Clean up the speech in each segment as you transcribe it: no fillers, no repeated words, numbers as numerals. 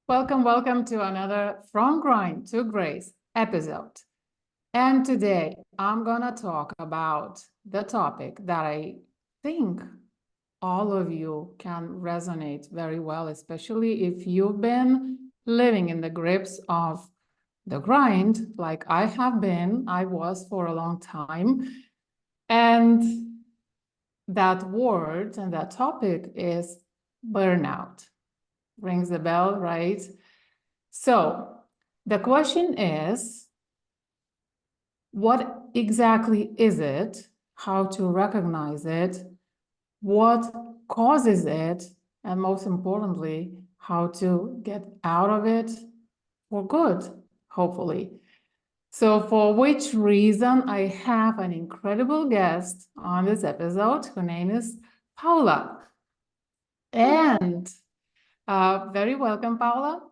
Welcome to another From Grind to Grace episode. And today I'm going to talk about the topic that I think all of you can resonate very well, especially if you've been living in the grips of the grind, like I have been, I was for a long time. And that word and that topic is burnout. Rings a bell, right? So the question is, what exactly is it? How to recognize it? What causes it? And most importantly, how to get out of it for good, hopefully. So for which reason, I have an incredible guest on this episode. Her name is Paula. And very welcome, Paula.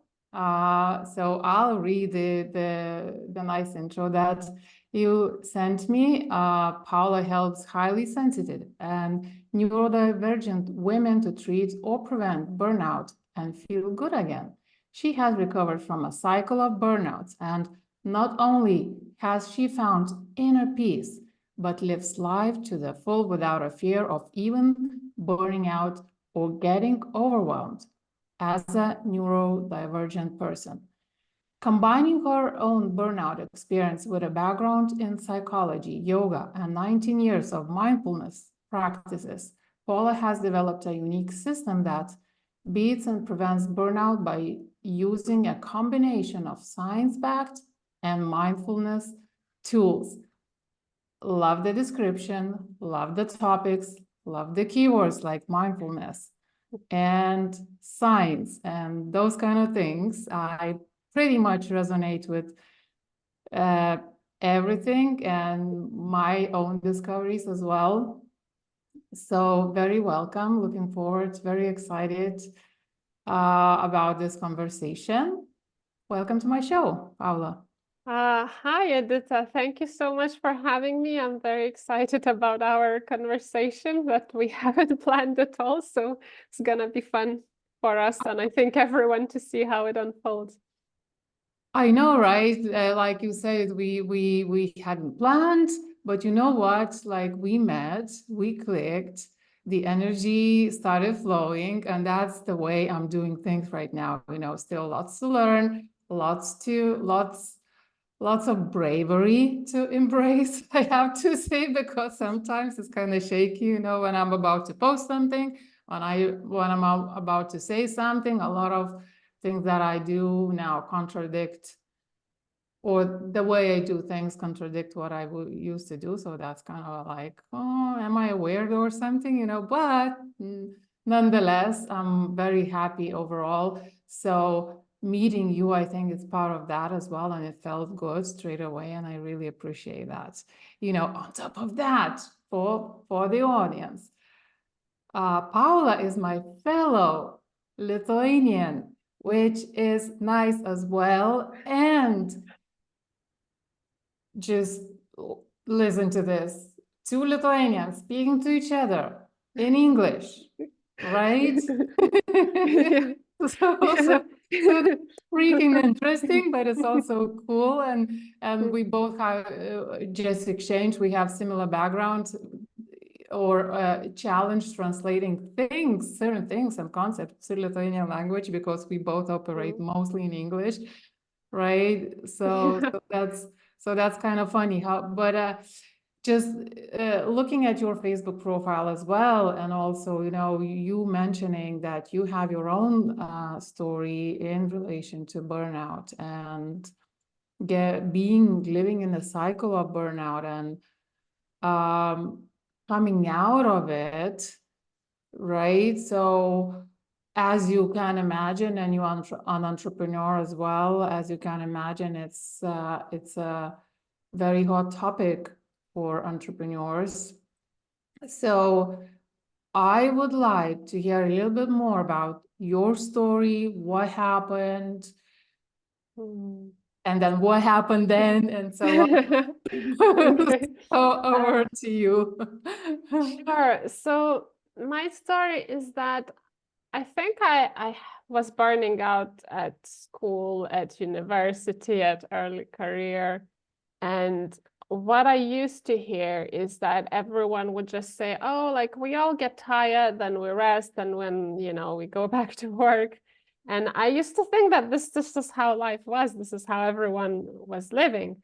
So I'll read the nice intro that you sent me. Paula helps highly sensitive and neurodivergent women to treat or prevent burnout and feel good again. She has recovered from a cycle of burnouts, and not only has she found inner peace, but lives life to the full without a fear of even burning out or getting overwhelmed as a neurodivergent person. Combining her own burnout experience with a background in psychology, yoga, and 19 years of mindfulness practices, Paula has developed a unique system that beats and prevents burnout by using a combination of science-backed and mindfulness tools. Love the description, love the topics, love the keywords like mindfulness and science and those kind of things. I pretty much resonate with everything and my own discoveries as well. So very welcome, looking forward, very excited about this conversation. Welcome to my show, Paula. Hi, Edita. Thank you so much for having me. I'm very excited about our conversation that we haven't planned at all. So it's going to be fun for us and I think everyone to see how it unfolds. I know, right? Like you said, we hadn't planned, but you know what? Like we met, we clicked, the energy started flowing, and that's the way I'm doing things right now. You know, still lots to learn, lots of bravery to embrace, I have to say, because sometimes it's kind of shaky, you know, when I'm about to post something, when I'm about to say something, a lot of things that I do now contradict, or the way I do things contradict what I used to do. So that's kind of like, oh, am I a weirdo or something, you know? But nonetheless, I'm very happy overall. So meeting you, I think, is part of that as well. And it felt good straight away. And I really appreciate that. You know, on top of that, for the audience, Paula is my fellow Lithuanian, which is nice as well. And just listen to this. Two Lithuanians speaking to each other in English, right? so freaking interesting, but it's also cool. And we both have just exchanged. We have similar backgrounds or challenge translating things, certain things and concepts to Lithuanian language because we both operate mostly in English, right? So that's kind of funny how, but just looking at your Facebook profile as well, and also, you know, you mentioning that you have your own story in relation to burnout and living in a cycle of burnout and coming out of it, right? So as you can imagine, and you're an entrepreneur as well, as you can imagine, it's a very hot topic for entrepreneurs. So I would like to hear a little bit more about your story, what happened, and then what happened then, and so on. Okay. So over to you. Sure. So my story is that I think was burning out at school, at university, at early career. And what I used to hear is that everyone would just say, oh, like we all get tired, then we rest, and when, we go back to work. And I used to think that this is how life was. This is how everyone was living.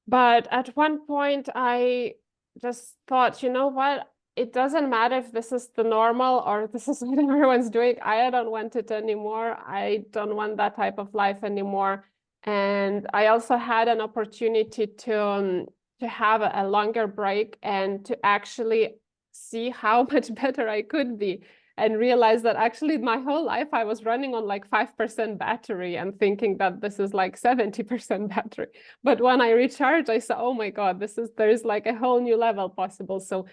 But at one point, I just thought, you know what? It doesn't matter if this is the normal or this is what everyone's doing. I don't want it anymore. I don't want that type of life anymore. And I also had an opportunity to have a longer break and to actually see how much better I could be, and realize that actually my whole life I was running on like 5% battery and thinking that this is like 70% battery. But when I recharged, I saw, oh my God, there's like a whole new level possible. So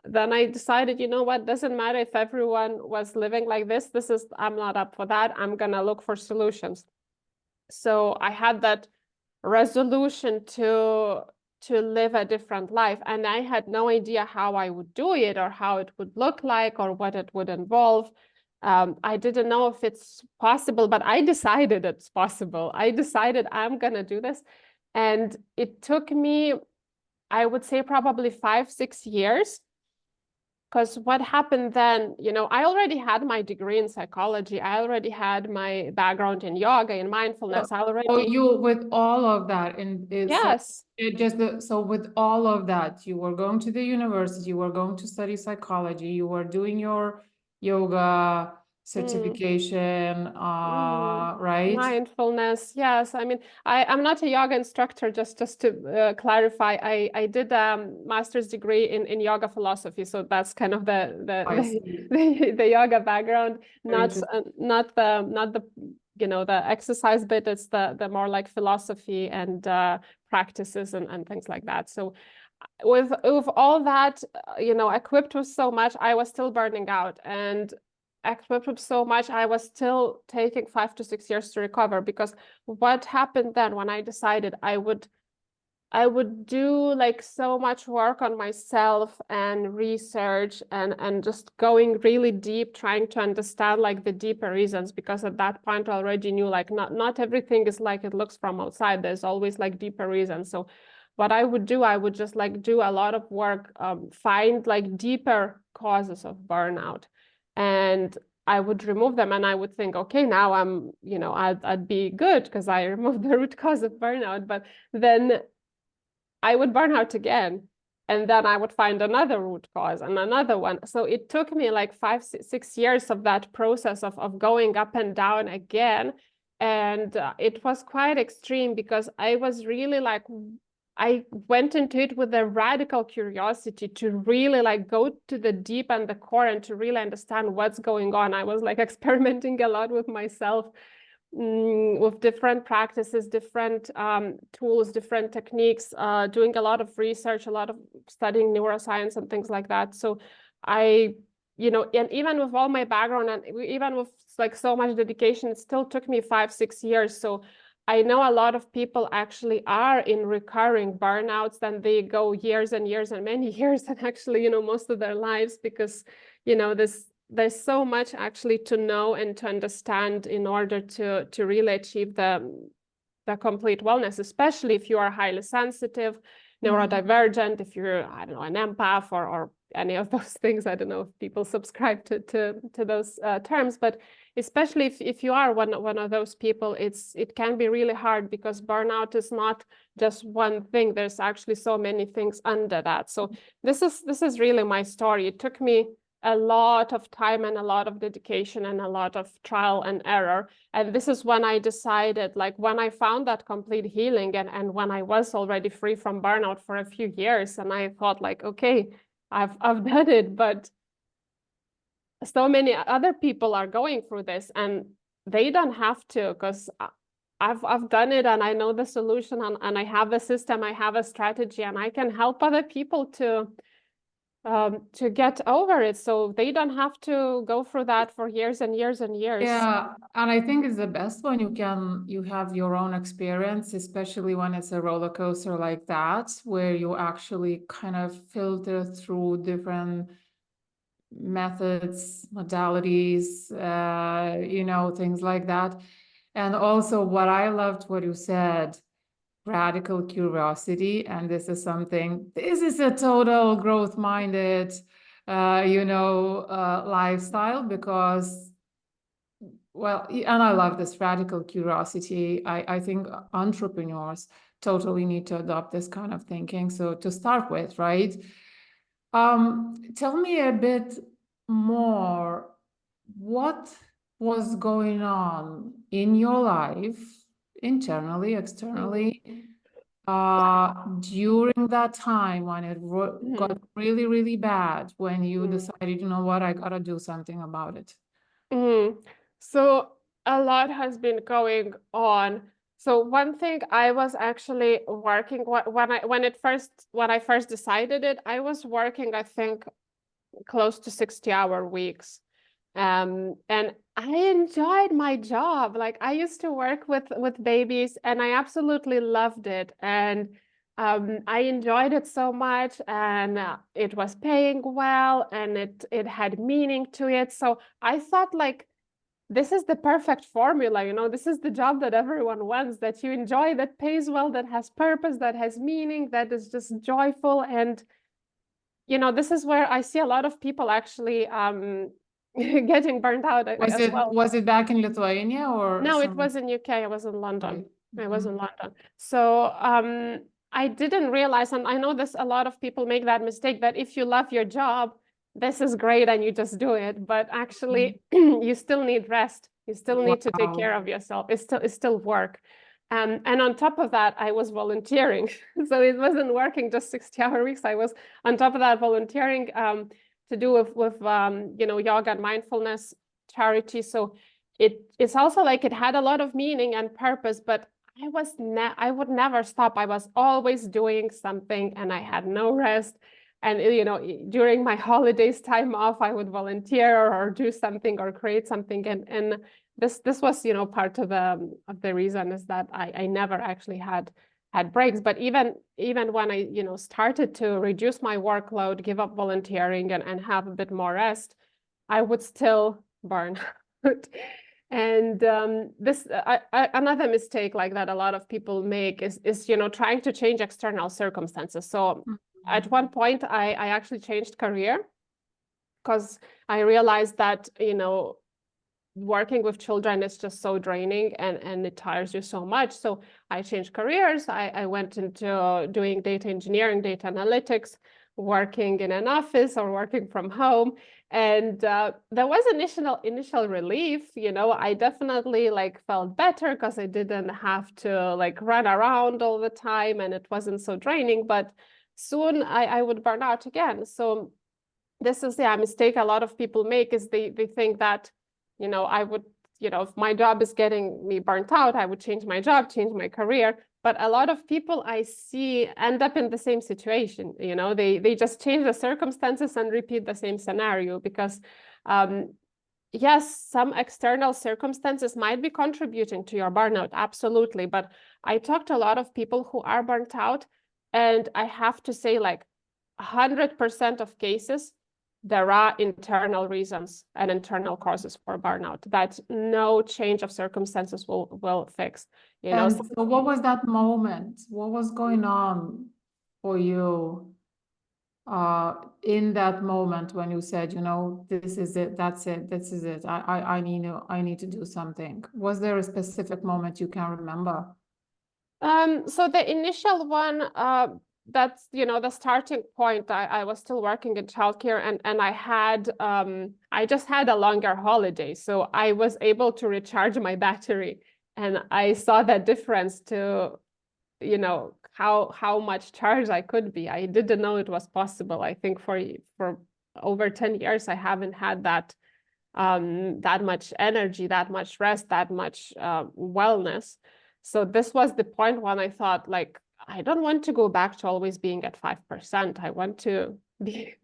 then I decided, you know what, doesn't matter if everyone was living like this. I'm not up for that. I'm gonna look for solutions. So I had that resolution to live a different life, and I had no idea how I would do it or how it would look like or what it would involve. I didn't know if it's possible, but I decided it's possible. I decided I'm gonna do this, and it took me, I would say, probably 5-6 years. Because what happened then, I already had my degree in psychology. I already had my background in yoga, in mindfulness. So you, with all of that, and Yes. so with all of that, you were going to the university, you were going to study psychology, you were doing your yoga certification, right? Mindfulness, yes. I mean, I'm not a yoga instructor, just to clarify. I did a master's degree in yoga philosophy, so that's kind of the yoga background, not the the exercise bit. It's the more like philosophy and practices and things like that. So with all that, equipped with so much, I was still burning out, and equipped with so much, I was still taking 5 to 6 years to recover. Because what happened then, when I decided I would do like so much work on myself and research and just going really deep, trying to understand like the deeper reasons, because at that point I already knew like not everything is like it looks from outside. There's always like deeper reasons. So what I would do, I would just like do a lot of work, find like deeper causes of burnout, and I would remove them, and I would think, okay, now I'd be good because I removed the root cause of burnout. But then I would burn out again, and then I would find another root cause and another one. So it took me like 5-6 years of that process of going up and down again. And it was quite extreme, because I was really like, I went into it with a radical curiosity to really like go to the deep and the core and to really understand what's going on. I was like experimenting a lot with myself, with different practices, different tools, different techniques, doing a lot of research, a lot of studying neuroscience and things like that. So and even with all my background and even with like so much dedication, it still took me 5-6 years. So I know a lot of people actually are in recurring burnouts, then they go years and years and many years, and actually, most of their lives, because, there's so much actually to know and to understand in order to really achieve the complete wellness, especially if you are highly sensitive, neurodivergent, if you're, I don't know, an empath or any of those things. I don't know if people subscribe to those terms, but especially if you are one of those people, it can be really hard, because burnout is not just one thing. There's actually so many things under that. So this is really my story. It took me a lot of time and a lot of dedication and a lot of trial and error. And this is when I decided, like when I found that complete healing, and when I was already free from burnout for a few years, and I thought like, okay, I've done it, but so many other people are going through this and they don't have to, because I've done it, and I know the solution, and I have a system, I have a strategy, and I can help other people to get over it, so they don't have to go through that for years and years and years. Yeah, and I think it's the best when you have your own experience, especially when it's a roller coaster like that, where you actually kind of filter through different methods, modalities, you know, things like that. And also what I loved what you said, radical curiosity. And this is a total growth-minded, lifestyle because, well, and I love this radical curiosity. I think entrepreneurs totally need to adopt this kind of thinking. So to start with, right? Tell me a bit more, what was going on in your life, internally, externally, during that time when it got really, really bad, when you decided, you know what, I gotta do something about it. So a lot has been going on. So one thing I was actually working when I first decided it, I was working, I think, close to 60-hour weeks. And I enjoyed my job. Like I used to work with babies and I absolutely loved it. And I enjoyed it so much, and it was paying well, and it had meaning to it. So I thought like this is the perfect formula, you know, this is the job that everyone wants, that you enjoy, that pays well, that has purpose, that has meaning, that is just joyful. And you know, this is where I see a lot of people actually getting burned out as well. Was it back in Lithuania or No, it some? was in UK. I was in London. Right. I was in London. So I didn't realize, and I know this, a lot of people make that mistake, that if you love your job, this is great and you just do it. But actually, you still need rest. You still need to take care of yourself. It's still work. And on top of that, I was volunteering. So it wasn't working just 60-hour weeks. I was on top of that volunteering to do with yoga and mindfulness charity. So it's also like it had a lot of meaning and purpose, but I would never stop. I was always doing something and I had no rest. And you know, during my holidays, time off, I would volunteer or do something or create something. And this was, you know, part of the reason is that I never actually had breaks. But even when I, you know, started to reduce my workload, give up volunteering and have a bit more rest, I would still burn out. And this another mistake like that a lot of people make is you know, trying to change external circumstances. So at one point I actually changed career because I realized that, you know, working with children is just so draining and it tires you so much. So I changed careers. I went into doing data engineering, data analytics, working in an office or working from home. And there was initial relief. You know, I definitely like felt better because I didn't have to like run around all the time and it wasn't so draining. But soon I would burn out again. So this is a mistake a lot of people make, is they think that, you know, I would, you know, if my job is getting me burnt out, I would change my job, change my career. But a lot of people I see end up in the same situation. You know, they just change the circumstances and repeat the same scenario because, yes, some external circumstances might be contributing to your burnout, absolutely. But I talked to a lot of people who are burnt out, and I have to say, like 100% of cases, there are internal reasons and internal causes for burnout that no change of circumstances will fix. You know, And so what was that moment? What was going on for you in that moment when you said, you know, this is it, that's it, this is it. I need to do something. Was there a specific moment you can remember? So the initial one, that's, you know, the starting point, I was still working in childcare and I had, I just had a longer holiday. So I was able to recharge my battery and I saw that difference to, you know, how much charge I could be. I didn't know it was possible. I think for over 10 years, I haven't had that much energy, that much rest, that much wellness. So this was the point when I thought, like, I don't want to go back to always being at 5%. I want to be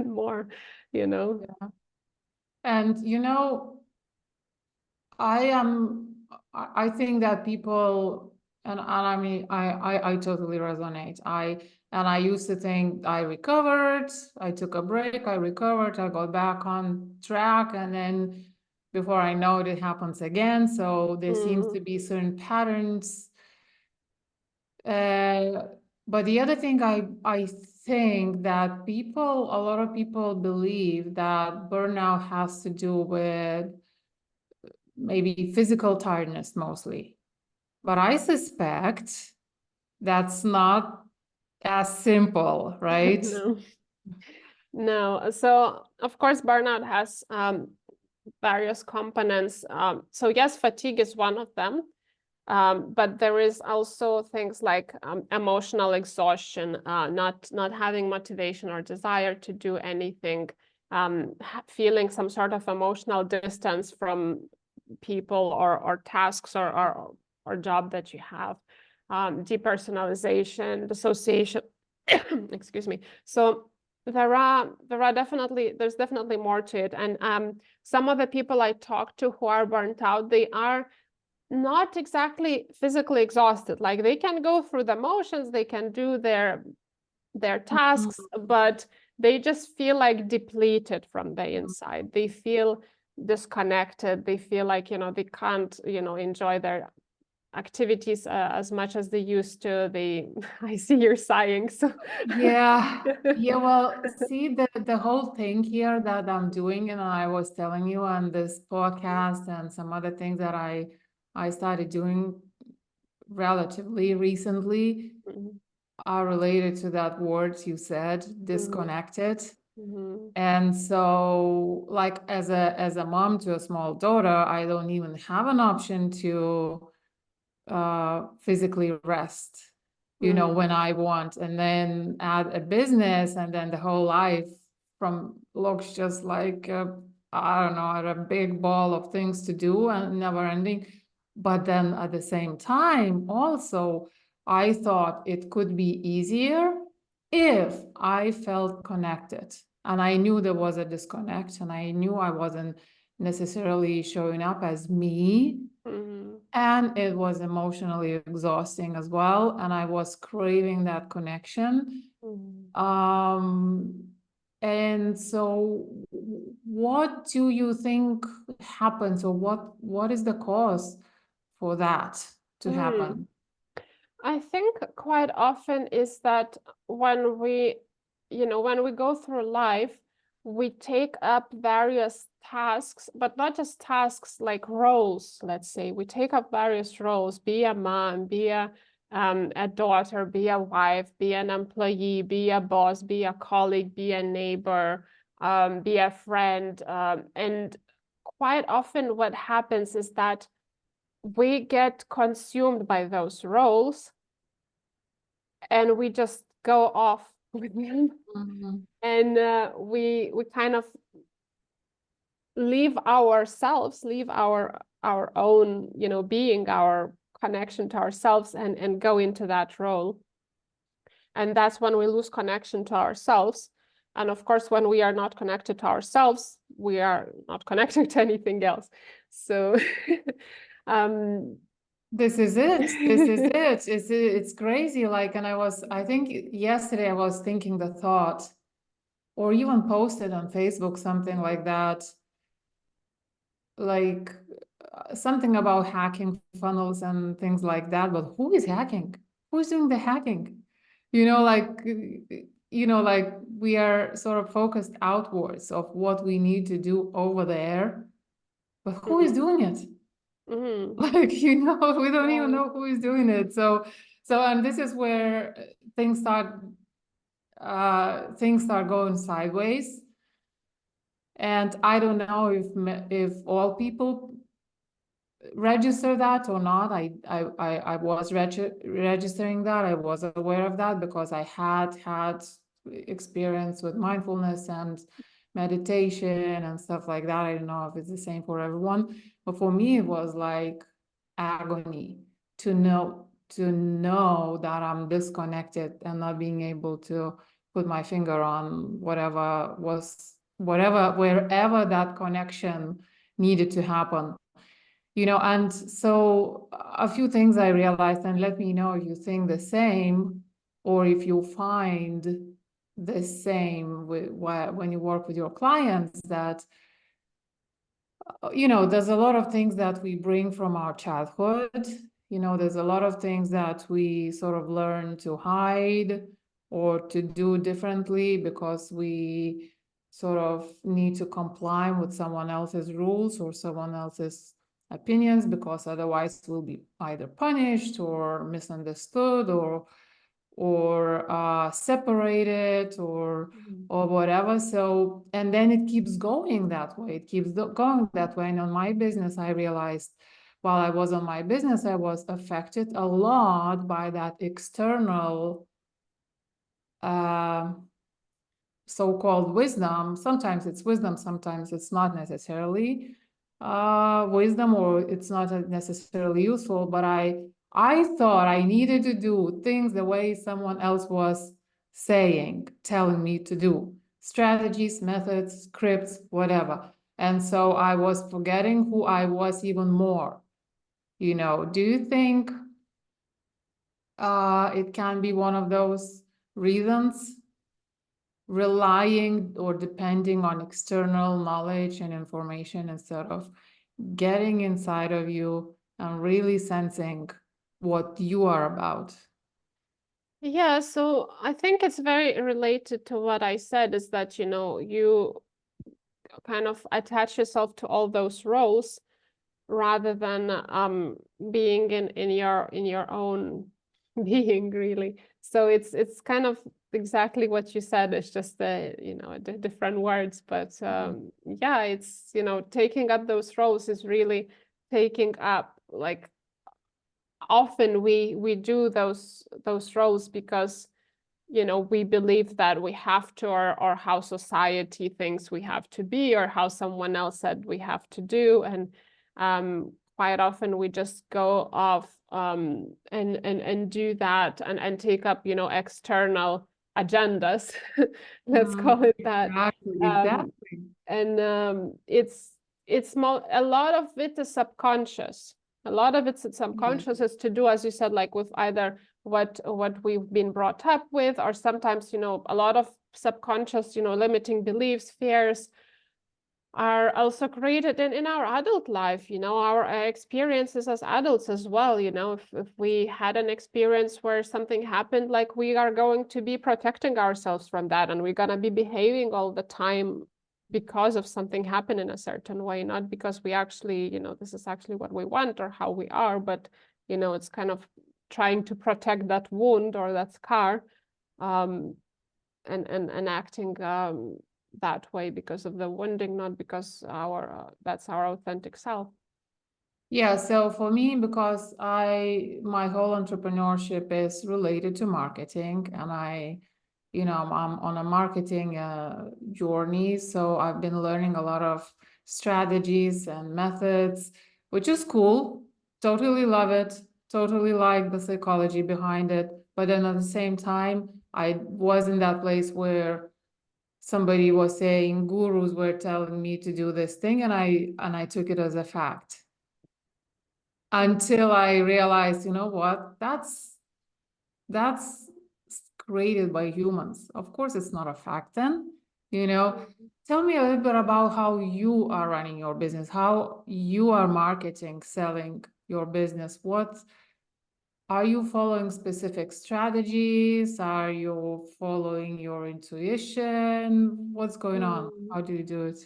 more, you know. Yeah. And you know, I think that people And I mean, I totally resonate. I used to think I recovered, I took a break, I recovered, I got back on track, and then before I know it, it happens again. So there seems to be certain patterns. But the other thing I think that a lot of people believe that burnout has to do with maybe physical tiredness mostly. But I suspect that's not as simple, right? No. No. So of course, burnout has various components. So yes, fatigue is one of them. But there is also things like emotional exhaustion, not having motivation or desire to do anything, feeling some sort of emotional distance from people or tasks or job that you have, depersonalization, dissociation. Excuse me. So there's definitely more to it. And some of the people I talk to who are burnt out, they are not exactly physically exhausted. Like they can go through the motions, they can do their tasks, but they just feel like depleted from the inside. They feel disconnected. They feel like, they can't, enjoy their activities as much as they used to. I see you're sighing, so Yeah. Yeah, well, see the whole thing here that I'm doing, and I was telling you on this podcast and some other things that I started doing relatively recently Mhm, are related to that word you said, disconnected. mhm, And so, like as a mom to a small daughter, I don't even have an option to physically rest, mhm, when I want, and then add a business, and then the whole life from looks just like I don't know, a big ball of things to do and never ending. But then at the same time, also, I thought it could be easier if I felt connected. And I knew there was a disconnect, and I knew I wasn't necessarily showing up as me. mhm, And it was emotionally exhausting as well. And I was craving that connection. mhm. And so what do you think happens, or what is the cause for that to Mm. happen? I think quite often is that when we go through life, we take up various tasks, but not just tasks like roles, let's say. We take up various roles, be a mom, be a daughter, be a wife, be an employee, be a boss, be a colleague, be a neighbor, be a friend. And quite often what happens is that we get consumed by those roles and we just go off with them, Mhm. and we kind of leave ourselves, leave our own being, our connection to ourselves, and go into that role. And that's when we lose connection to ourselves. And of course, when we are not connected to ourselves, we are not connected to anything else. So This is it. This is it. It's crazy. Like, and I think yesterday I was thinking the thought, or even posted on Facebook something like that, like something about hacking funnels and things like that. But who is hacking? Who's doing the hacking? Like we are sort of focused outwards of what we need to do over there, but who is doing it? Mhm. Like, we don't even Yeah. know who is doing it. And this is where things start going sideways. And I don't know if all people register that or not. I was registering that. I was aware of that because I had experience with mindfulness and meditation and stuff like that. I don't know if it's the same for everyone, but for me it was like agony to know that I'm disconnected and not being able to put my finger on wherever that connection needed to happen. And so a few things I realized, and let me know if you think the same or if you find the same when you work with your clients, that there's a lot of things that we bring from our childhood. There's a lot of things that we sort of learn to hide or to do differently because we sort of need to comply with someone else's rules or someone else's opinions, because otherwise we'll be either punished or misunderstood or separated or whatever. So, and then it keeps going that way. It keeps going that way. And on my business, I realized while I was on my business, I was affected a lot by that external so-called wisdom. Sometimes it's wisdom, sometimes it's not necessarily wisdom, or it's not necessarily useful, but I thought I needed to do things the way someone else was telling me to do. Strategies, methods, scripts, whatever. And so I was forgetting who I was even more. Do you think it can be one of those reasons, relying or depending on external knowledge and information instead of getting inside of you and really sensing what you are about? Yeah, so I think it's very related to what I said, is that, you kind of attach yourself to all those roles rather than being in your own being, really. So it's kind of exactly what you said. It's just different words, but yeah, it's taking up those roles is really taking up, like, often we do those roles because we believe that we have to, or how society thinks we have to be, or how someone else said we have to do. And quite often we just go off and do that and take up external agendas. Let's call it that. Exactly. And it's a lot of it is subconscious. A lot of it's subconscious, is to do, as you said, like with either what we've been brought up with, or sometimes a lot of subconscious limiting beliefs, fears are also created in our adult life, our experiences as adults as well. If we had an experience where something happened, like, we are going to be protecting ourselves from that, and we're going to be behaving all the time because of something happened in a certain way, not because we actually, this is actually what we want or how we are, but it's kind of trying to protect that wound or that scar, and acting that way because of the wounding, not because that's our authentic self. Yeah, so for me, because my whole entrepreneurship is related to marketing, and I'm on a marketing journey, so I've been learning a lot of strategies and methods, which is cool. Totally love it. Totally like the psychology behind it. But then at the same time, I was in that place where somebody was saying, gurus were telling me to do this thing, and I took it as a fact. Until I realized, you know what, that's created by humans. Of course, it's not a fact then, Tell me a little bit about how you are running your business, how you are marketing, selling your business. What are you following? Specific strategies? Are you following your intuition? What's going on? How do you do it?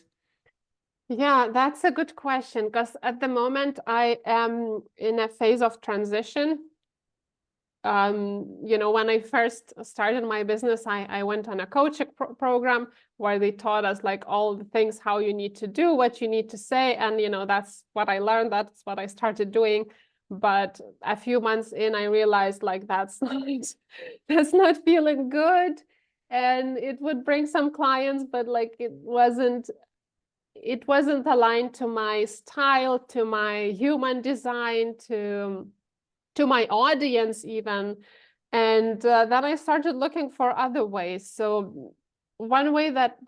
Yeah, that's a good question, because at the moment I am in a phase of transition. When I first started my business, I went on a coaching program where they taught us, like, all the things, how you need to do, what you need to say. And, that's what I learned. That's what I started doing. But a few months in, I realized, like, that's not feeling good. And it would bring some clients, but, like, it wasn't aligned to my style, to my human design, to my audience even. And then I started looking for other ways. So one way that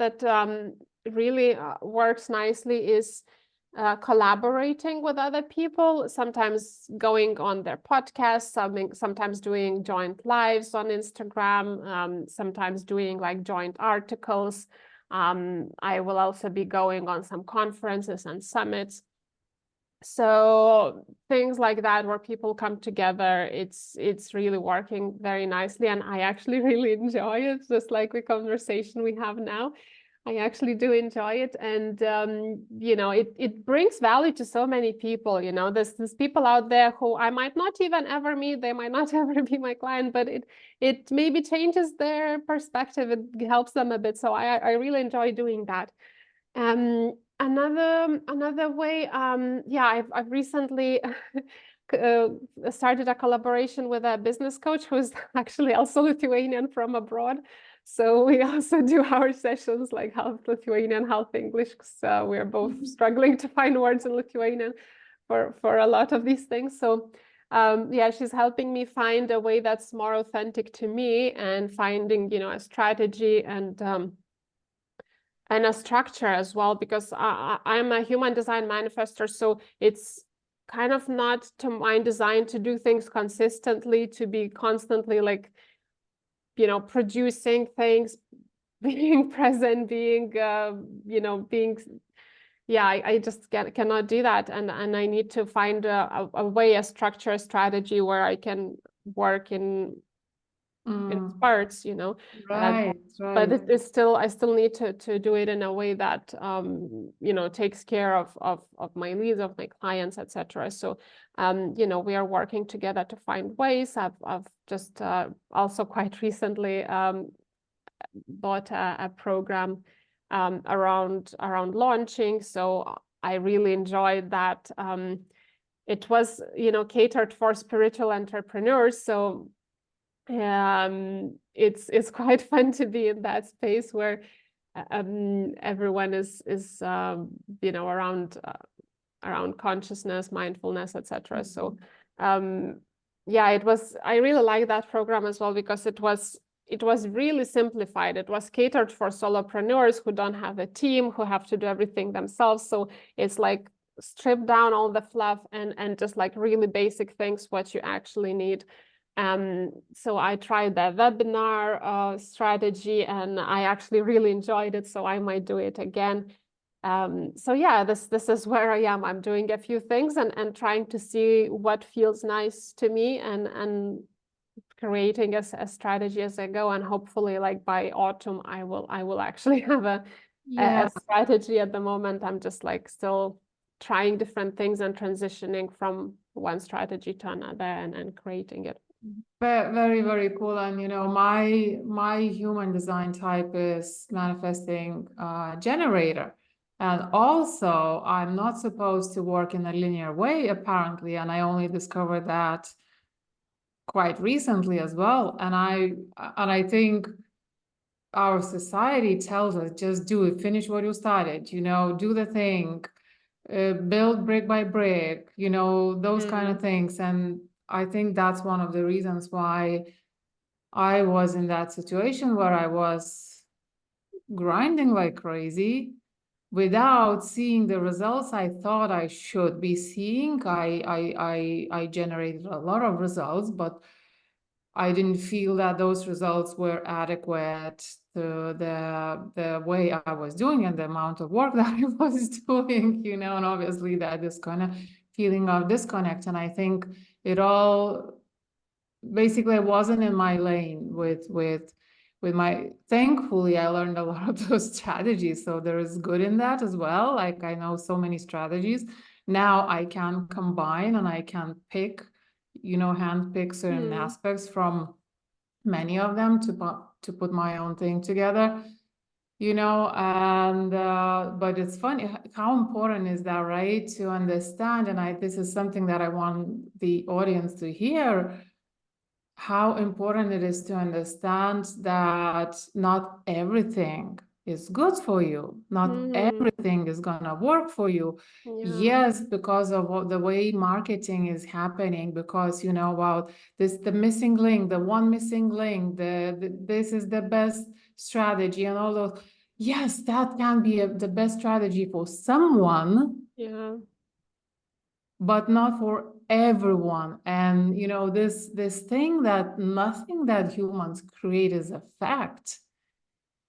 really works nicely is collaborating with other people, sometimes going on their podcasts, sometimes doing joint lives on Instagram, sometimes doing like joint articles. I will also be going on some conferences and summits. So things like that where people come together, it's really working very nicely, and I actually really enjoy it, just like the conversation we have now. I actually do enjoy it, and you know, it brings value to so many people. You know, there's people out there who I might not even ever meet, they might not ever be my client, but it maybe changes their perspective, it helps them a bit. So I really enjoy doing that. Another way, yeah, I've recently started a collaboration with a business coach who's actually also Lithuanian from abroad. So we also do our sessions like half Lithuanian, half English, because we're both struggling to find words in Lithuanian for a lot of these things. So yeah, she's helping me find a way that's more authentic to me, and finding, you know, a strategy and a structure as well, because I'm a human design manifestor, so it's kind of not to my design to do things consistently, to be constantly like, you know, producing things, being present, being, you know, being, yeah, I just cannot do that. And I need to find a way, a structure, a strategy where I can work in spurts, you know. Right, But right. it is still, I still need to do it in a way that you know, takes care of my needs, of my clients, etc. So you know, we are working together to find ways. I've just also quite recently bought a program around launching. So I really enjoyed that. It was, you know, catered for spiritual entrepreneurs. So it's quite fun to be in that space where everyone is you know, around consciousness, mindfulness, etc. So yeah, I really like that program as well, because it was really simplified. It was catered for solopreneurs who don't have a team, who have to do everything themselves. So it's like strip down all the fluff and just like really basic things, what you actually need. So I tried the webinar strategy, and I actually really enjoyed it, so I might do it again. So yeah, this is where I am. I'm doing a few things and trying to see what feels nice to me, and creating a strategy as I go. And hopefully, like by autumn, I will actually have a strategy. At the moment, I'm just like still trying different things and transitioning from one strategy to another and creating it. Very, very cool. And you know, my human design type is manifesting generator. And also, I'm not supposed to work in a linear way, apparently, and I only discovered that quite recently as well. And I think our society tells us, just do it, finish what you started, you know, do the thing, build brick by brick, you know, those kind of things. And I think that's one of the reasons why I was in that situation where I was grinding like crazy without seeing the results I thought I should be seeing. I generated a lot of results, but I didn't feel that those results were adequate to the way I was doing and the amount of work that I was doing, you know, and obviously that is kind of feeling of disconnect. And I think it all basically I wasn't in my lane with my, thankfully I learned a lot of those strategies. So there is good in that as well. Like I know so many strategies. Now I can combine and I can pick, you know, handpick certain aspects from many of them to put my own thing together, you know. And but it's funny how important is that, right, to understand. And this is something that I want the audience to hear, how important it is to understand that not everything is good for you. Not everything is gonna work for you. Yes, because of the way marketing is happening, because you know about this, the missing link, the one missing link, this is the best strategy and all those. Yes, that can be the best strategy for someone, Yeah. but not for everyone. And this thing that nothing that humans create is a fact.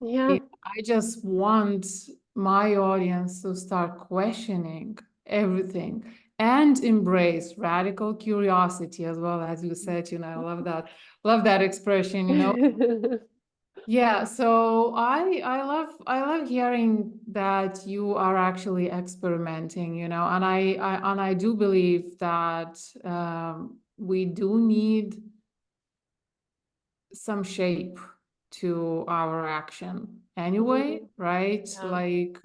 Yeah. I just want my audience to start questioning everything and embrace radical curiosity as well. As you said, I love that expression. Yeah, so I love hearing that you are actually experimenting, and I do believe that we do need some shape to our action anyway, Mm, right? yeah. Like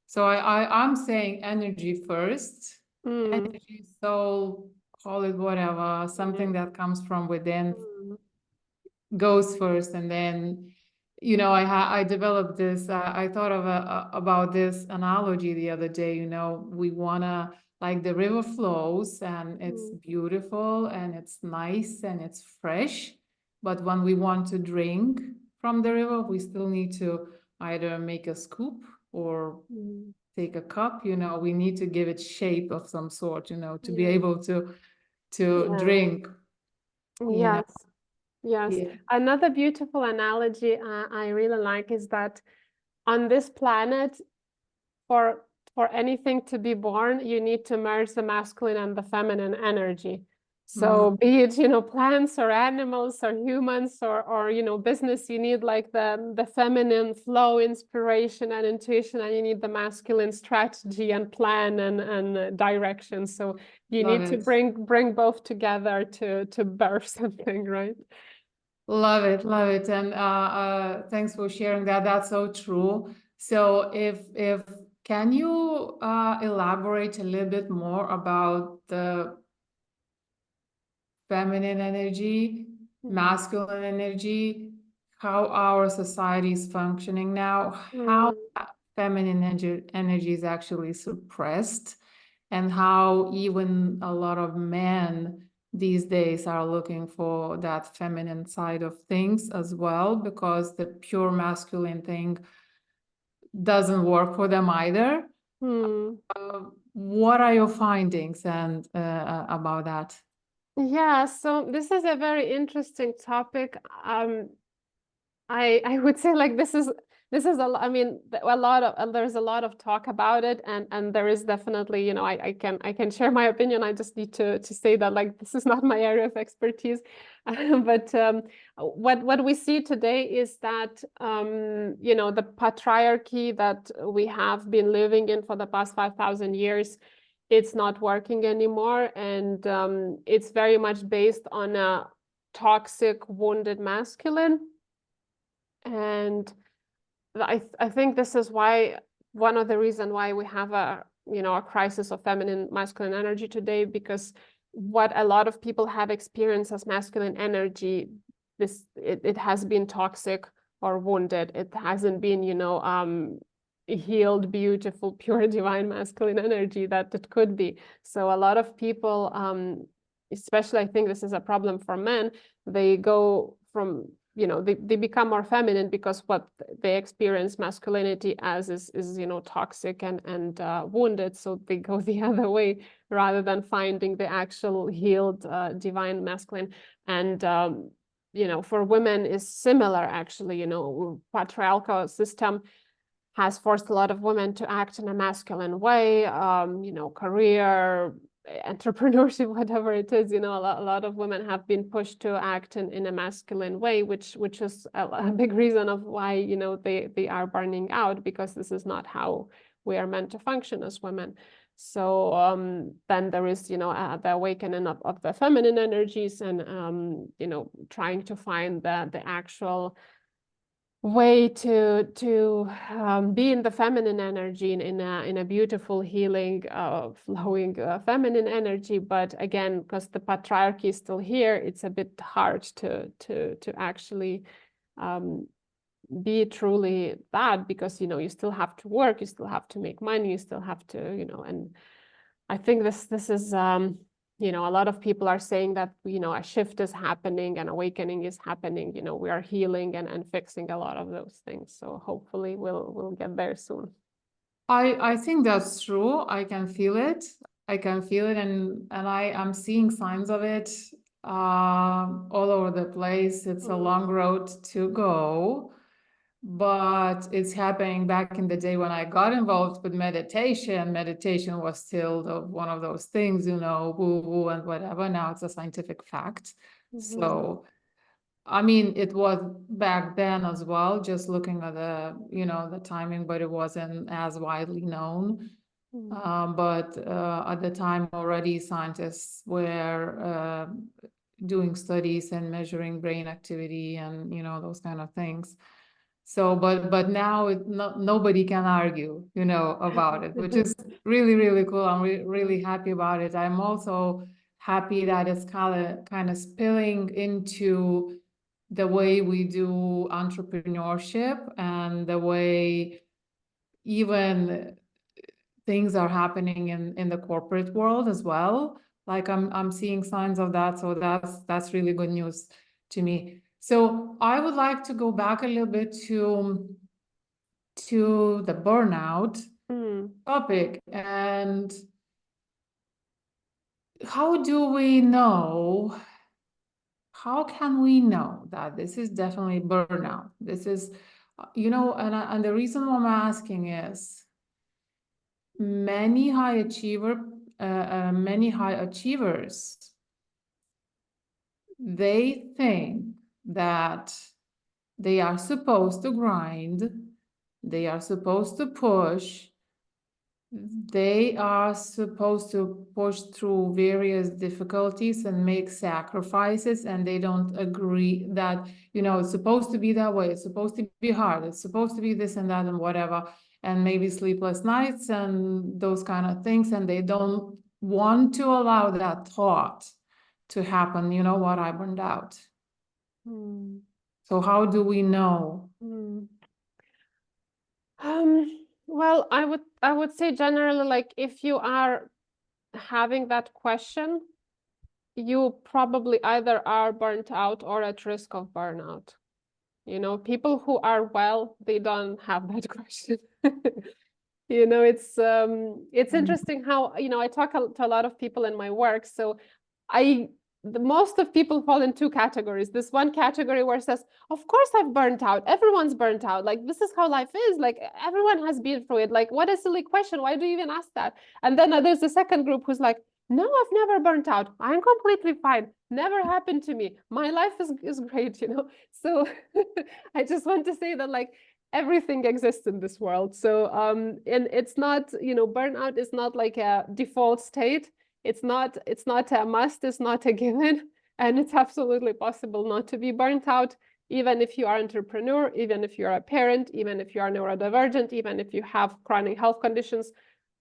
so I'm saying energy first, Mm, energy, soul, call it whatever, yeah. something that comes from within Mm, goes first, and then I developed this. I thought about this analogy the other day. We wanna, like, the river flows and it's mm, beautiful and it's nice and it's fresh, but when we want to drink from the river, we still need to either make a scoop or mm, take a cup. We need to give it shape of some sort. To be yeah. able to Yeah. drink. You know. Yes. Yes. Yeah. Another beautiful analogy I really like is that on this planet, for anything to be born, you need to merge the masculine and the feminine energy. Mm, So be it, plants or animals or humans or business, you need like the feminine flow, inspiration and intuition, and you need the masculine strategy and plan and direction. So you love need to it. bring both together to birth something, right? Love it, love it. And thanks for sharing that. That's so true. So if can you elaborate a little bit more about the feminine energy, masculine energy, how our society is functioning now, how Mm, feminine energy is actually suppressed, and how even a lot of men these days are looking for that feminine side of things as well, because the pure masculine thing doesn't work for them either. mm. What are your findings and about that? Yeah, so this is a very interesting topic. I would say like this is I mean a lot of there's a lot of talk about it, and there is definitely I can share my opinion. I just need to say that like this is not my area of expertise. But what we see today is that the patriarchy that we have been living in for the past 5,000 years, it's not working anymore, and it's very much based on a toxic wounded masculine. And I think this is why one of the reason why we have a crisis of feminine masculine energy today, because what a lot of people have experienced as masculine energy, it has been toxic or wounded. It hasn't been healed, beautiful, pure divine masculine energy that it could be. So a lot of people, especially I think this is a problem for men, they go from they become more feminine because what they experience masculinity as is toxic and wounded, so they go the other way rather than finding the actual healed divine masculine. And for women is similar actually. Patriarchal system has forced a lot of women to act in a masculine way, career, entrepreneurship, whatever it is. A lot of women have been pushed to act in a masculine way, which is a big reason of why they are burning out, because this is not how we are meant to function as women. So then there is the awakening of the feminine energies, and trying to find the actual way to be in the feminine energy, in a beautiful healing flowing feminine energy. But again, because the patriarchy is still here, it's a bit hard to actually be truly that, because you still have to work, you still have to make money, you still have to and I think this is a lot of people are saying that a shift is happening, an awakening is happening. We are healing and fixing a lot of those things. So hopefully we'll get there soon. I think that's true. I can feel it. I can feel it, and I'm seeing signs of it all over the place. It's a long road to go, but it's happening. Back in the day when I got involved with meditation, meditation was still one of those things, woo-woo and whatever. Now it's a scientific fact. So I mean, it was back then as well, just looking at the timing, but it wasn't as widely known. But at the time already scientists were doing studies and measuring brain activity and, those kind of things. So, but now nobody can argue, about it, which is really, really cool. I'm really happy about it. I'm also happy that it's kind of spilling into the way we do entrepreneurship and the way even things are happening in the corporate world as well. Like I'm seeing signs of that, so that's really good news to me. So I would like to go back a little bit to the burnout topic, and how can we know that this is definitely burnout? This is, and the reason why I'm asking is many high achievers, they think that they are supposed to grind, they are supposed to push, they are supposed to push through various difficulties and make sacrifices, and they don't agree that, it's supposed to be that way, it's supposed to be hard, it's supposed to be this and that and whatever, and maybe sleepless nights and those kind of things, and they don't want to allow that thought to happen. You know what? I burned out. So how do we know? Well, I would say generally, like if you are having that question, you probably either are burnt out or at risk of burnout. People who are well, they don't have that question. It's interesting how, I talk to a lot of people in my work. So the most of people fall in two categories. This one category where it says, of course I've burnt out. Everyone's burnt out. Like, this is how life is. Like, everyone has been through it. Like, what a silly question. Why do you even ask that? And then there's the second group who's like, no, I've never burnt out. I'm completely fine. Never happened to me. My life is great, So I just want to say that, like, everything exists in this world. So and it's not, burnout is not like a default state. It's not a must, it's not a given, and it's absolutely possible not to be burnt out, even if you are an entrepreneur, even if you're a parent, even if you are neurodivergent, even if you have chronic health conditions.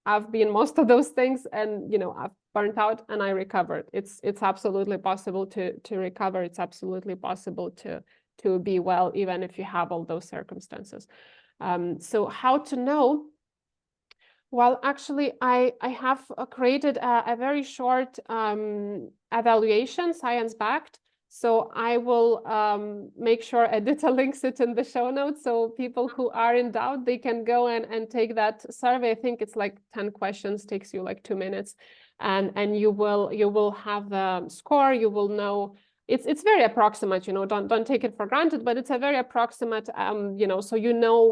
I've been most of those things, and I've burnt out and I recovered. It's absolutely possible to recover. It's absolutely possible to be well, even if you have all those circumstances. So how to know? Well, actually, I have created a very short evaluation, science-backed. So I will make sure Edita links it in the show notes. So people who are in doubt, they can go and take that survey. I think it's like 10 questions, takes you like 2 minutes. And you will have the score, you will know. It's very approximate, don't take it for granted, but it's a very approximate, so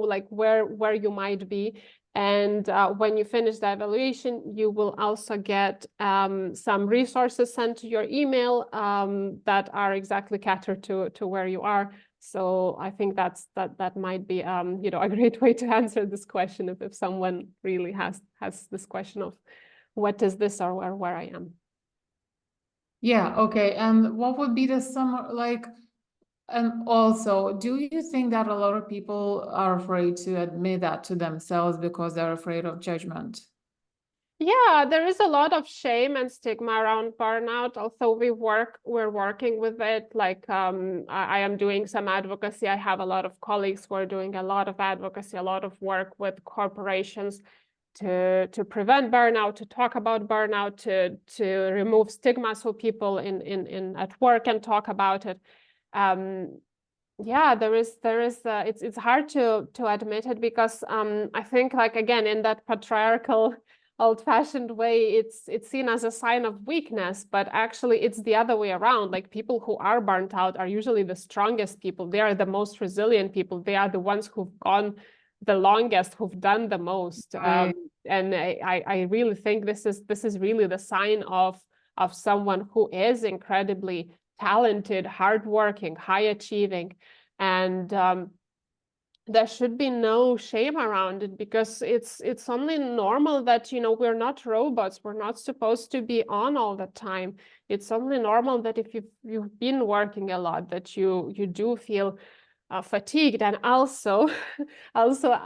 like where you might be. And when you finish the evaluation, you will also get some resources sent to your email that are exactly catered to where you are. So I think that might be a great way to answer this question if someone really has this question of what is this or where I am. Yeah, okay. And what would be the summer like? And also, do you think that a lot of people are afraid to admit that to themselves because they're afraid of judgment? Yeah, there is a lot of shame and stigma around burnout. Although we're working with it. Like I am doing some advocacy. I have a lot of colleagues who are doing a lot of advocacy, a lot of work with corporations to prevent burnout, to talk about burnout, to remove stigma so people in at work can talk about it. Yeah, it's hard to admit it because I think, like, again, in that patriarchal old-fashioned way, it's seen as a sign of weakness, but actually it's the other way around. Like, people who are burnt out are usually the strongest people. They are the most resilient people. They are the ones who've gone the longest, who've done the most. Right. And I really think this is really the sign of someone who is incredibly talented, hardworking, high achieving, and there should be no shame around it, because it's only normal that, we're not robots. We're not supposed to be on all the time. It's only normal that if you've been working a lot, that you do feel fatigued. And also also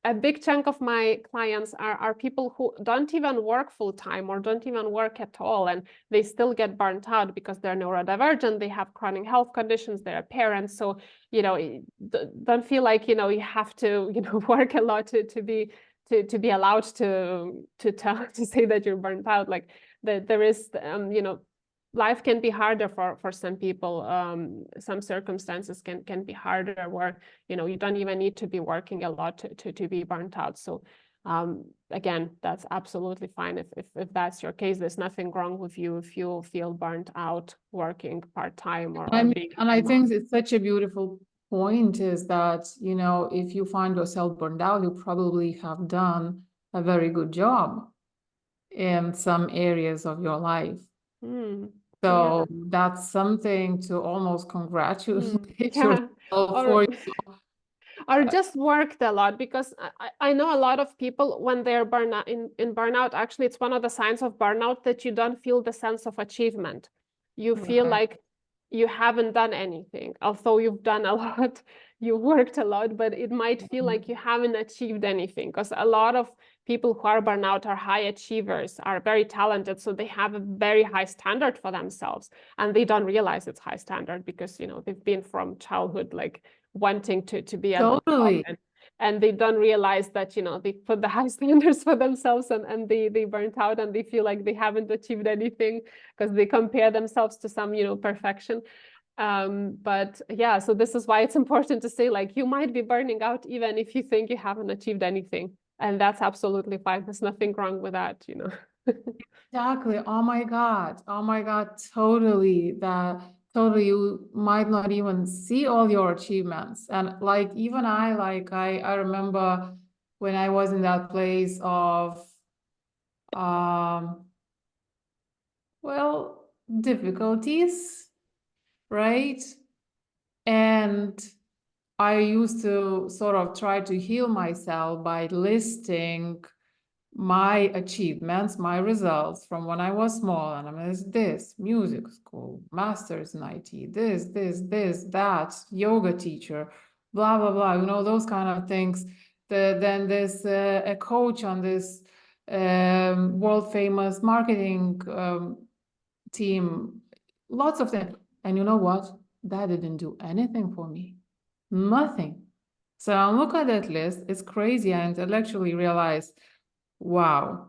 a big chunk of my clients are people who don't even work full time or don't even work at all, and they still get burnt out because they're neurodivergent, they have chronic health conditions, they're parents. So, don't feel like, you have to, work a lot to be allowed to tell to say that you're burnt out. Like, there is, life can be harder for some people. Some circumstances can be harder where, you don't even need to be working a lot to be burnt out. So again, that's absolutely fine. If that's your case, there's nothing wrong with you if you feel burnt out working part-time or being And a I mom. think it's such a beautiful point is that, if you find yourself burned out, you probably have done a very good job in some areas of your life. Yeah. So that's something to almost congratulate Yeah. yourself Or for. or just worked a lot, because I know a lot of people, when they're burnout in burnout, actually it's one of the signs of burnout that you don't feel the sense of achievement. You feel Right. like you haven't done anything, although you've done a lot, you worked a lot, but it might feel like you haven't achieved anything, because a lot of people who are burnout are high achievers, are very talented, so they have a very high standard for themselves, and they don't realize it's high standard because, they've been from childhood like wanting to be at the top, Totally. and they don't realize that, they put the high standards for themselves, and they burnt out, and they feel like they haven't achieved anything because they compare themselves to some, perfection. But yeah, so this is why it's important to say, like, you might be burning out even if you think you haven't achieved anything, and that's absolutely fine. There's nothing wrong with that. Exactly. Oh my God. Oh my God. Totally. Totally. You might not even see all your achievements. And like, even I remember when I was in that place of, um, well, difficulties, right? And I used to sort of try to heal myself by listing my achievements, my results from when I was small. And I mean, it's this music school, master's in IT, this, that, yoga teacher, blah, blah, blah, those kind of things. Then there's a coach on this world famous marketing team, lots of things. And you know what? That didn't do anything for me. Nothing. So I look at that list, it's crazy. I intellectually realize, wow.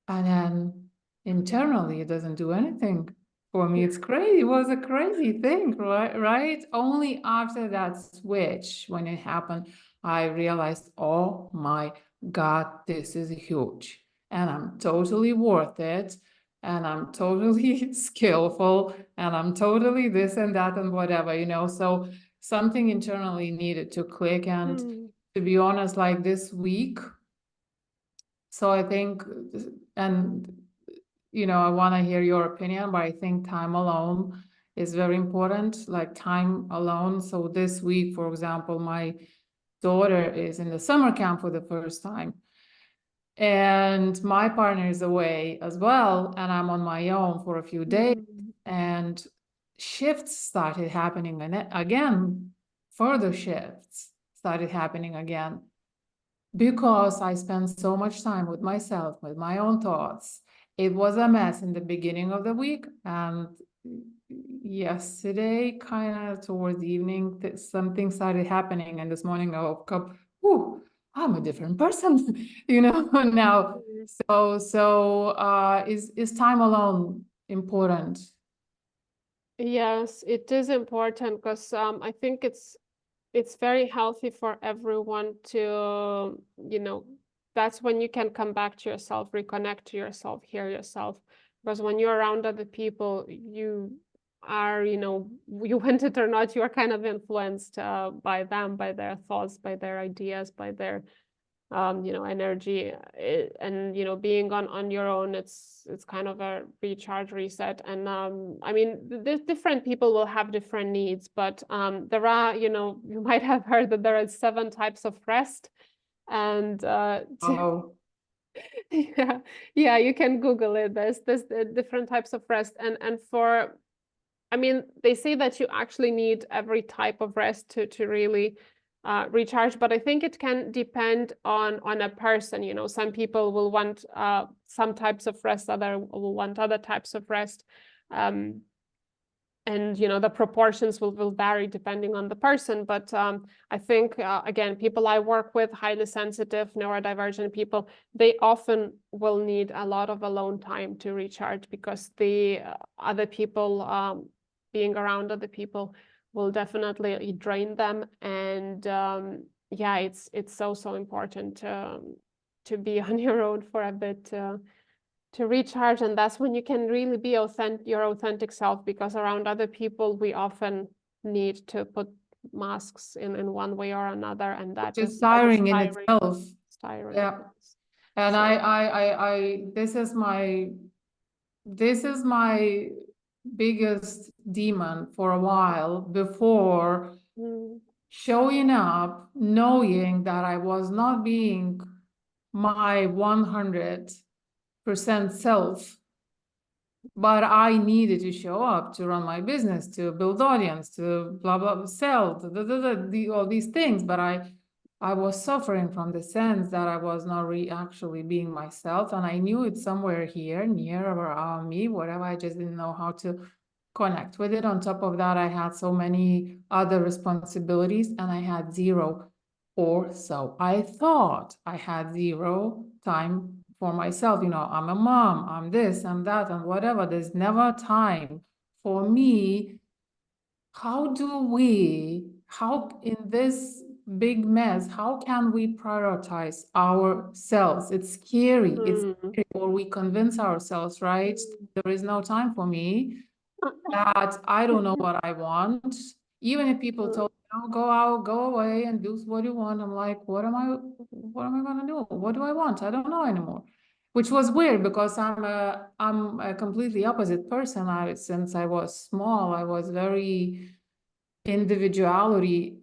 And then internally, it doesn't do anything for me. It's crazy. It was a crazy thing, right? Only after that switch, when it happened, I realized, oh my God, this is huge. And I'm totally worth it. And I'm totally skillful. And I'm totally this and that and whatever. So something internally needed to click. And to be honest, like this week, so I think, and I want to hear your opinion, but I think time alone is very important, like time alone. So this week, for example, my daughter is in the summer camp for the first time, and my partner is away as well, and I'm on my own for a few days, and shifts started happening again, further shifts started happening again, because I spent so much time with myself, with my own thoughts. It was a mess in the beginning of the week, and yesterday, kind of towards the evening, something started happening, and this morning I woke up, whew, I'm a different person, now. So is time alone important? Yes, it is important because I think it's very healthy for everyone to, that's when you can come back to yourself, reconnect to yourself, hear yourself. Because when you're around other people, you are, you want it or not, you are kind of influenced by them, by their thoughts, by their ideas, by their energy. And being on your own, it's kind of a recharge, reset. And I mean, different people will have different needs, but there are, you might have heard that there are 7 types of rest. And Oh, yeah, yeah, you can Google it. There's different types of rest. And for, I mean, they say that you actually need every type of rest to really recharge, but I think it can depend on a person. Some people will want some types of rest, other will want other types of rest. And the proportions will vary depending on the person. But I think again, people I work with, highly sensitive, neurodivergent people, they often will need a lot of alone time to recharge, because the other people, being around other people, will definitely drain them. And yeah, it's so important to be on your own for a bit, to recharge. And that's when you can really be your authentic self, because around other people we often need to put masks in one way or another, and which that is is tiring in tiring. itself. It's tiring. Yeah. Yes. And So this is my biggest demon for a while before mm, showing up, knowing that I was not being my 100% self, but I needed to show up to run my business, to build audience, to blah, blah, sell, all these things. But I was suffering from the sense that I was not actually being myself. And I knew it somewhere here, near around me, whatever. I just didn't know how to connect with it. On top of that, I had so many other responsibilities, and I had zero, or so I thought, I had zero time for myself. I'm a mom, I'm this, I'm that, and whatever. There's never time for me. How in this big mess, how can we prioritize ourselves? It's scary. mm, Or we convince ourselves, right? mm, There is no time for me, that I don't know what I want. Even if people mm, told me, "Oh, go out, go away and do what you want," I'm like, what am I gonna do? What do I want? I don't know anymore. Which was weird, because I'm a completely opposite person. Since I was small, I was very individuality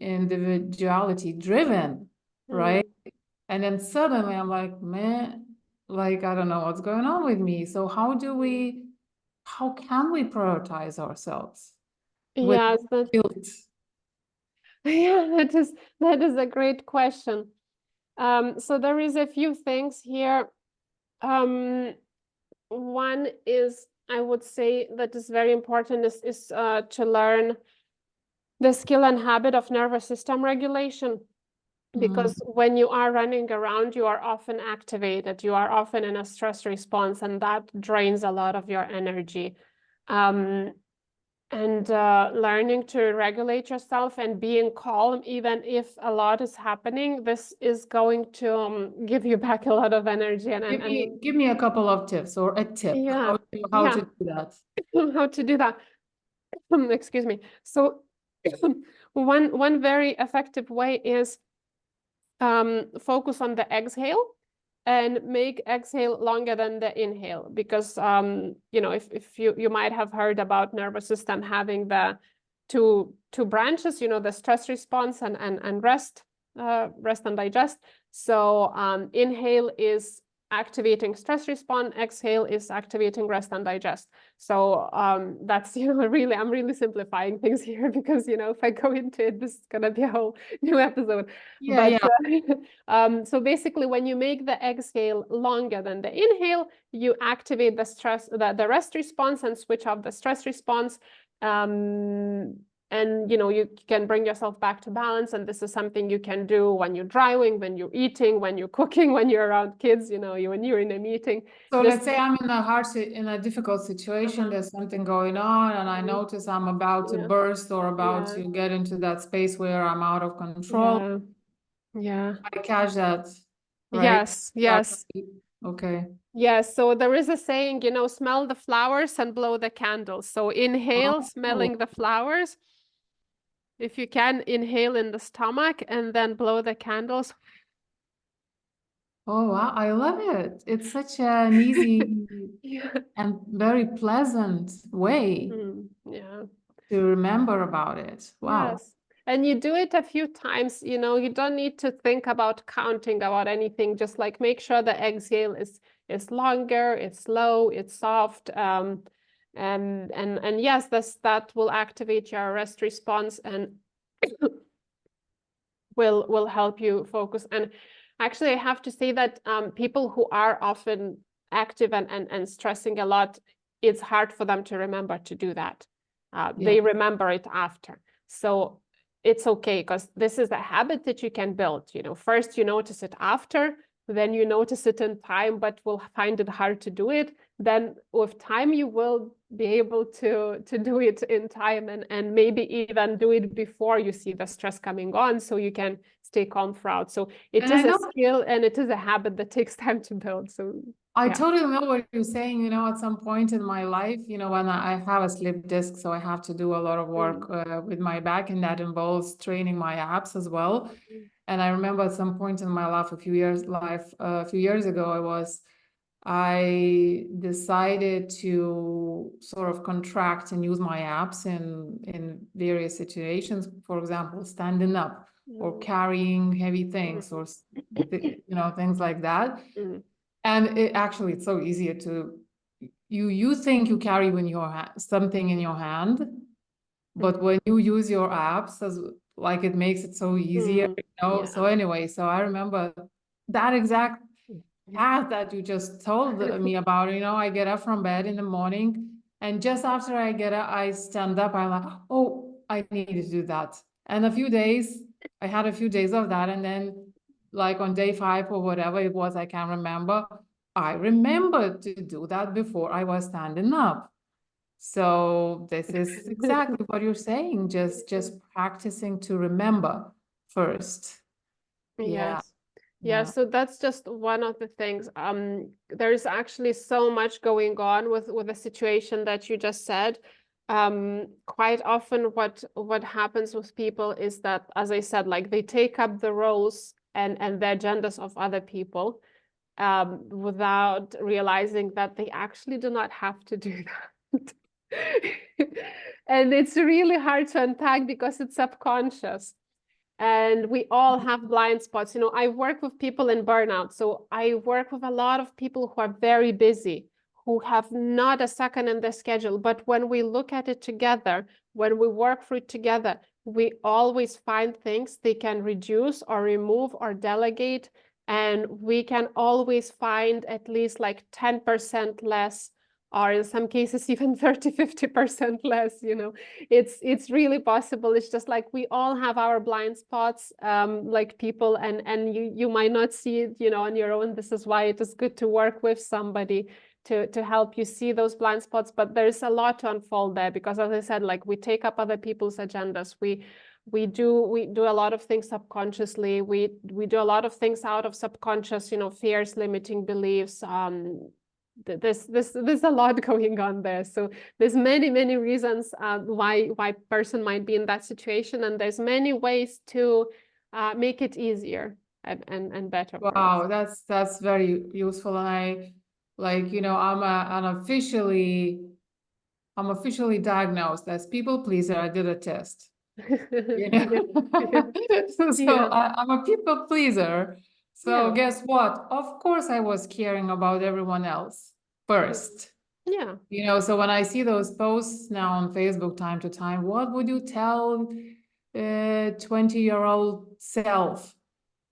driven, right? mm. And then suddenly I'm like, man, like, I don't know what's going on with me. So how can we prioritize ourselves with Yes, guilt? yeah, that is a great question. So there is a few things here. One is, I would say, that is very important, is to learn the skill and habit of nervous system regulation. Mm. Because when you are running around, you are often activated, you are often in a stress response, and that drains a lot of your energy. Um, and learning to regulate yourself and being calm, even if a lot is happening, this is going to give you back a lot of energy. Give me a couple of tips, or a tip, Yeah, how yeah, to do that. how to do that. Excuse me. So one very effective way is focus on the exhale and make exhale longer than the inhale, because if you might have heard about nervous system having the two branches, the stress response and rest, rest and digest. So inhale is activating stress response, exhale is activating rest and digest. So that's really, I'm really simplifying things here, because if I go into it, this is gonna be a whole new episode. Yeah, But yeah. so basically, when you make the exhale longer than the inhale, you activate the rest response and switch off the stress response. you can bring yourself back to balance. And this is something you can do when you're driving, when you're eating, when you're cooking, when you're around kids, when you're in a meeting. So Just let's say I'm in a difficult situation, there's something going on, and I notice I'm about to burst or about to get into that space where I'm out of control. Yeah. I catch that, right? Yes. Okay. Yes, so there is a saying, smell the flowers and blow the candles. So inhale, smelling the flowers. If you can, inhale in the stomach and then blow the candles. Oh, wow. I love it. It's such an easy and very pleasant way Yeah. to remember about it. Wow. Yes. And you do it a few times, you don't need to think about counting about anything. Just like make sure the exhale is longer, it's slow, it's soft. And yes, that will activate your rest response and will help you focus. And actually, I have to say that people who are often active and stressing a lot, it's hard for them to remember to do that. They remember it after. So it's okay, because this is a habit that you can build. First you notice it after, then you notice it in time, but will find it hard to do it. Then with time, you will be able to do it in time, and maybe even do it before you see the stress coming on, so you can stay calm throughout. So it is a skill, and it is a habit that takes time to build. So I totally know what you're saying. At some point in my life, when I have a slip disc, so I have to do a lot of work with my back, and that involves training my abs as well. And I remember at some point in my life, a few years ago, I decided to sort of contract and use my abs in various situations. For example, standing up or carrying heavy things or things like that. And it's so easier to you think you carry something in your hand, but when you use your abs, it makes it so easier, So anyway, so I remember that exact path that you just told me about. I get up from bed in the morning, and just after I get up, I stand up. I'm like, oh, I need to do that. And I had a few days of that, and then like on day 5 or whatever it was, I can't remember. I remembered to do that before I was standing up. So this is exactly what you're saying. Just practicing to remember first. Yeah. Yeah, so that's just one of the things. There's actually so much going on with the situation that you just said. Quite often what happens with people is that, as I said, like they take up the roles and the agendas of other people without realizing that they actually do not have to do that. And it's really hard to unpack because it's subconscious. And we all have blind spots. I work with people in burnout. So I work with a lot of people who are very busy, who have not a second in their schedule. But when we look at it together, when we work through it together, we always find things they can reduce or remove or delegate. And we can always find at least like 10% less, or in some cases even 30-50% less. It's really possible. It's just like we all have our blind spots, like people, and you might not see it on your own. This is why it is good to work with somebody to help you see those blind spots. But there's a lot to unfold there, because as I said, like we take up other people's agendas. We do a lot of things subconsciously. We do a lot of things out of subconscious, fears, limiting beliefs. There's a lot going on there. So there's many reasons why person might be in that situation, and there's many ways to make it easier and better. Wow, that's very useful. And I'm officially diagnosed as people pleaser. I did a test. I'm a people pleaser. So guess what? Of course, I was caring about everyone else first. So when I see those posts now on Facebook time to time, what would you tell 20-year-old self?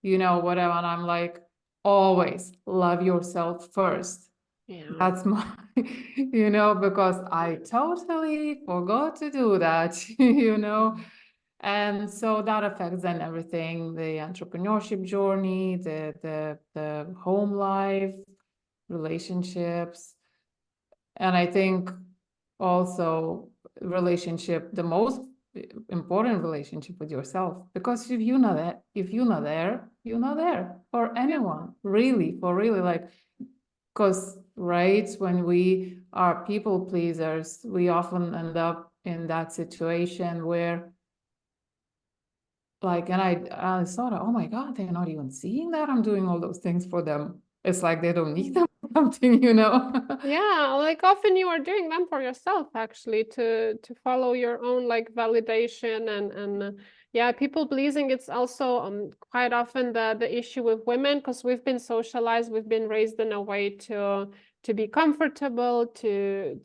Whatever. And I'm like, always love yourself first. Yeah. That's my, because I totally forgot to do that. And so that affects then everything, the entrepreneurship journey, the home life, relationships. And I think also the most important relationship with yourself, because if you're not there, you're not there for anyone, really, like, because right, when we are people pleasers, we often end up in that situation where, like, and I thought, oh my God, they're not even seeing that I'm doing all those things for them. It's like they don't need them or something, Yeah, like often you are doing them for yourself actually to follow your own like validation and yeah, people pleasing. It's also quite often the issue with women because we've been socialized, we've been raised in a way to be comfortable, to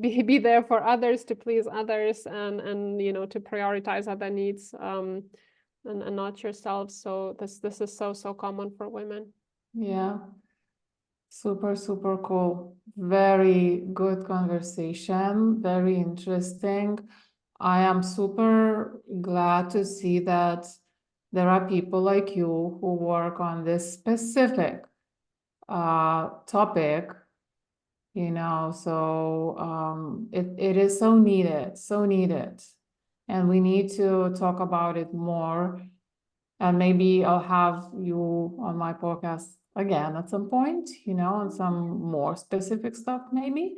be there for others, to please others, and to prioritize other needs and not yourself. So this is so common for women. Yeah. Super, super cool. Very good conversation. Very interesting. I am super glad to see that there are people like you who work on this specific topic, so it is so needed. And we need to talk about it more. And maybe I'll have you on my podcast again at some point, on some more specific stuff, maybe.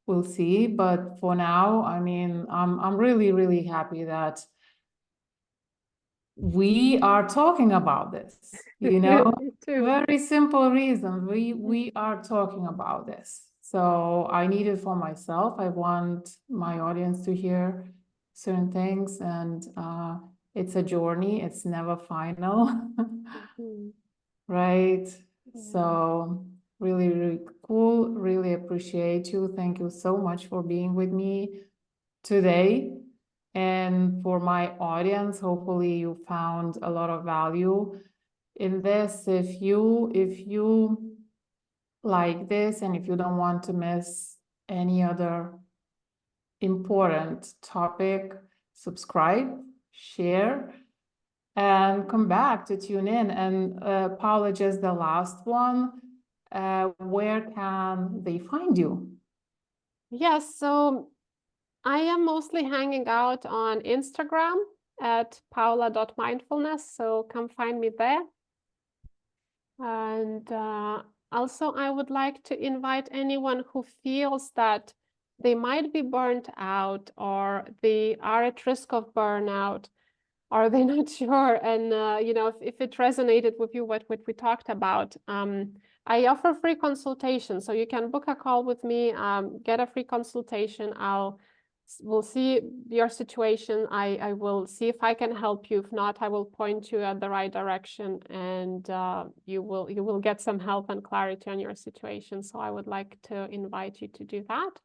We'll see. But for now, I mean, I'm really, really happy that we are talking about this, Me too. very simple reason. We are talking about this. So I need it for myself. I want my audience to hear certain things, and it's a journey. It's never final. Mhm. Right. Yeah. So really, really cool. Really appreciate you. Thank you so much for being with me today. And for my audience, hopefully you found a lot of value in this. If you like this, and if you don't want to miss any other important topic, subscribe, share, and come back to tune in. And Paula, just the last one, where can they find you? Yes, so I am mostly hanging out on Instagram at paula.mindfulness, so come find me there. And also, I would like to invite anyone who feels that they might be burnt out or they are at risk of burnout or they're not sure. And, if it resonated with you, what we talked about, I offer free consultation. So you can book a call with me, get a free consultation. We'll see your situation. I will see if I can help you. If not, I will point you at the right direction, and you will get some help and clarity on your situation. So I would like to invite you to do that.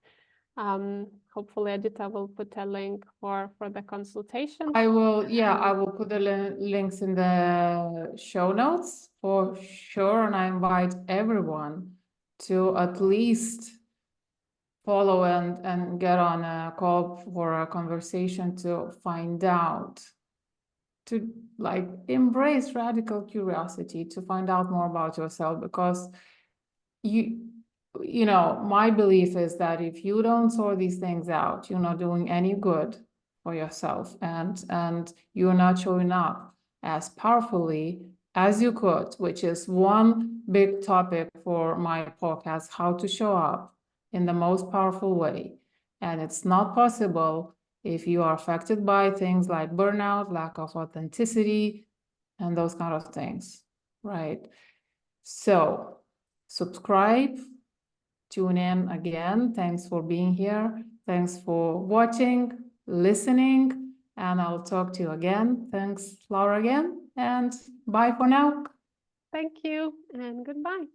Hopefully Edita will put a link for the consultation. I will put the links in the show notes for sure. And I invite everyone to at least follow and get on a call for a conversation to find out, to like embrace radical curiosity, to find out more about yourself, because my belief is that if you don't sort these things out, you're not doing any good for yourself, and you're not showing up as powerfully as you could, which is one big topic for my podcast, how to show up in the most powerful way. And it's not possible if you are affected by things like burnout, lack of authenticity, and those kind of things, right? So subscribe, tune in again. Thanks for being here. Thanks for watching, listening, and I'll talk to you again. Thanks, Laura, again, and bye for now. Thank you and goodbye.